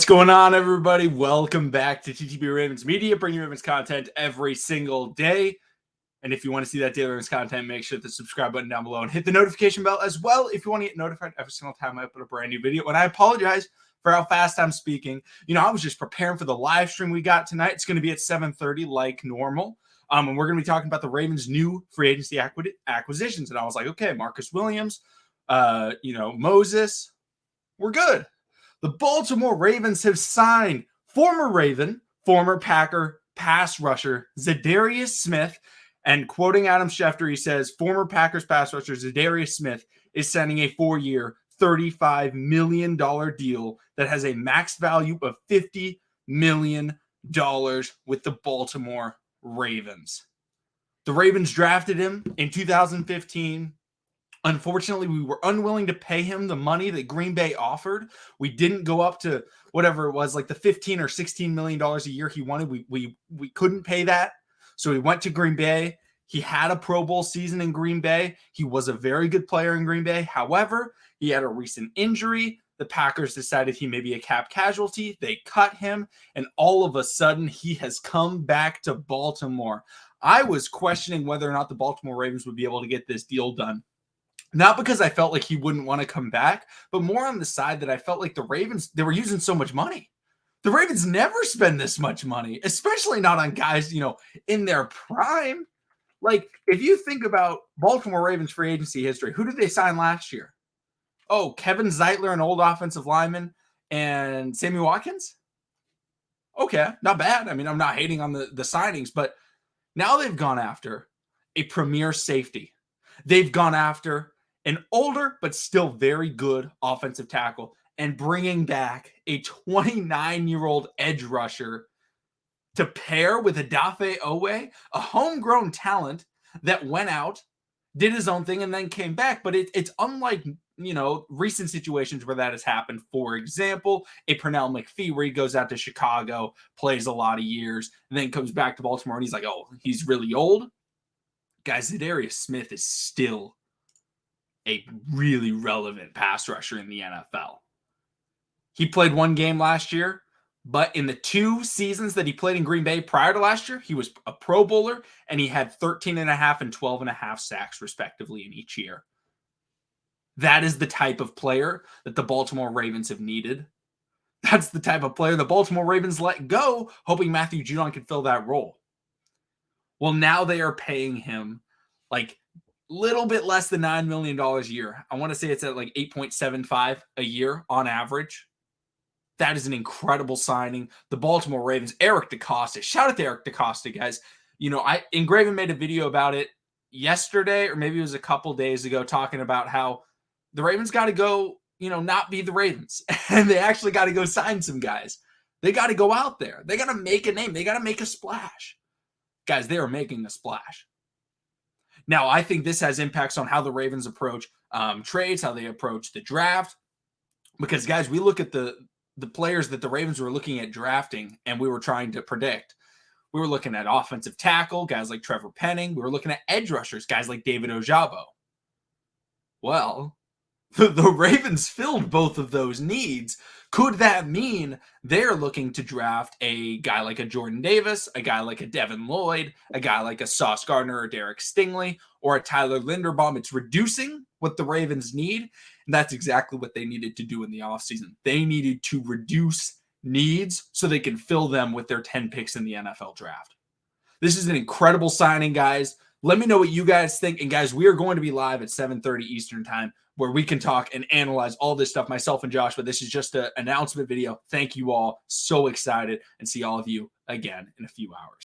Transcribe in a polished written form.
going on, everybody? Welcome back to TTB Ravens Media, bringing Ravens content every single day. And if you want to see that daily Ravens content, make sure to hit the subscribe button down below and hit the notification bell as well if you want to get notified every single time I upload a brand new video. And I apologize for how fast I'm speaking. I was just preparing for the live stream we got tonight. It's going to be at 7:30 like normal. And we're going to be talking about the Ravens' new free agency acquisitions. And I was like, okay, Marcus Williams, Moses, we're good. The Baltimore Ravens have signed former Raven, former Packer pass rusher Za'Darius Smith. And quoting Adam Schefter, he says, former Packers pass rusher Za'Darius Smith is signing a 4-year, $35 million deal that has a max value of $50 million with the Baltimore Ravens. The Ravens drafted him in 2015. Unfortunately, we were unwilling to pay him the money that Green Bay offered. We didn't go up to whatever it was, like the $15 or $16 million a year he wanted. We couldn't pay that. So he went to Green Bay. He had a Pro Bowl season in Green Bay. He was a very good player in Green Bay. However, he had a recent injury. The Packers decided he may be a cap casualty. They cut him, and all of a sudden, he has come back to Baltimore. I was questioning whether or not the Baltimore Ravens would be able to get this deal done. Not because I felt like he wouldn't want to come back, but more on the side that I felt like the Ravens, they were using so much money. The Ravens never spend this much money, especially not on guys, in their prime. Like, if you think about Baltimore Ravens free agency history, who did they sign last year? Oh, Kevin Zeitler, an old offensive lineman, and Sammy Watkins? Okay, not bad. I mean, I'm not hating on the signings, but now they've gone after a premier safety. They've gone after an older but still very good offensive tackle and bringing back a 29-year-old edge rusher to pair with Odafe Oweh, a homegrown talent that went out, did his own thing, and then came back. But it's unlike, recent situations where that has happened. For example, a Pernell McPhee, where he goes out to Chicago, plays a lot of years, and then comes back to Baltimore, and he's like, oh, he's really old. Guys, Za'Darius Smith is still a really relevant pass rusher in the NFL. He played one game last year, but in the 2 seasons that he played in Green Bay prior to last year, he was a Pro Bowler, and he had 13.5 and 12.5 sacks, respectively, in each year. That is the type of player that the Baltimore Ravens have needed. That's the type of player the Baltimore Ravens let go, hoping Matthew Judon could fill that role. Well, now they are paying him like little bit less than $9 million a year. I want to say it's at like 8.75 a year on average. That is an incredible signing. The Baltimore Ravens, Eric DeCosta. Shout out to Eric DeCosta, guys. Ingraven made a video about it yesterday, or maybe it was a couple days ago, talking about how the Ravens got to go, not be the Ravens. And they actually got to go sign some guys. They got to go out there. They got to make a name. They got to make a splash. Guys, they are making a splash. Now, I think this has impacts on how the Ravens approach trades, how they approach the draft. Because, guys, we look at the players that the Ravens were looking at drafting and we were trying to predict. We were looking at offensive tackle, guys like Trevor Penning. We were looking at edge rushers, guys like David Ojabo. Well, the Ravens filled both of those needs. Could that mean they're looking to draft a guy like a Jordan Davis, a guy like a Devin Lloyd, a guy like a Sauce Gardner or Derek Stingley, or a Tyler Linderbaum? It's reducing what the Ravens need, and that's exactly what they needed to do in the offseason. They needed to reduce needs so they can fill them with their 10 picks in the NFL draft. This is an incredible signing, guys. Let me know what you guys think. And, guys, we are going to be live at 7:30 Eastern time, where we can talk and analyze all this stuff, myself and Josh. But this is just an announcement video. Thank you all. So excited, and see all of you again in a few hours.